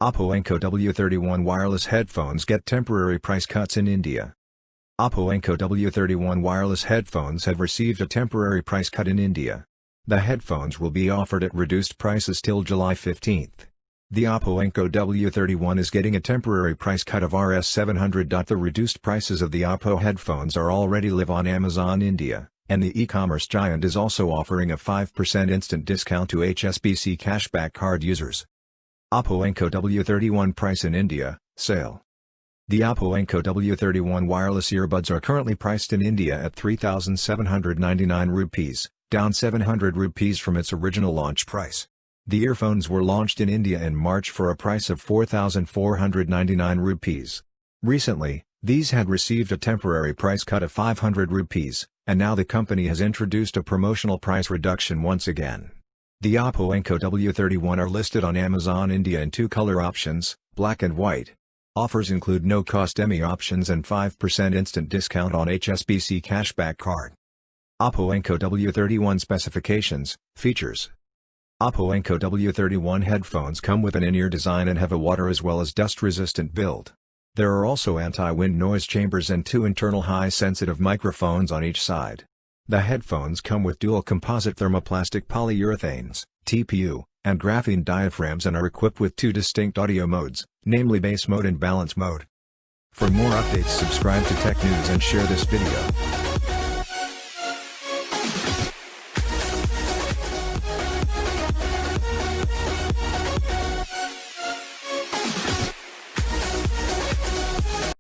Oppo Enco W31 wireless headphones get temporary price cuts in India. Oppo Enco W31 wireless headphones have received a temporary price cut in India. The headphones will be offered at reduced prices till July 15. The Oppo Enco W31 is getting a temporary price cut of Rs 700. The reduced prices of the Oppo headphones are already live on Amazon India, and the e-commerce giant is also offering a 5% instant discount to HSBC cashback card users. Oppo Enco W31 price in India, sale. The Oppo Enco W31 wireless earbuds are currently priced in India at 3,799 rupees, down 700 rupees from its original launch price. The earphones were launched in India in March for a price of 4,499 rupees. Recently, these had received a temporary price cut of 500 rupees, and now the company has introduced a promotional price reduction once again. The Oppo Enco W31 are listed on Amazon India in two color options, black and white. Offers include no-cost ME options and 5% instant discount on HSBC cashback card. Oppo Enco W31 specifications, features. Oppo Enco W31 headphones come with an in-ear design and have a water as well as dust-resistant build. There are also anti-wind noise chambers and two internal high-sensitive microphones on each side. The headphones come with dual composite thermoplastic polyurethanes, TPU, and graphene diaphragms and are equipped with two distinct audio modes, namely bass mode and balance mode. For more updates, subscribe to Tech News and share this video.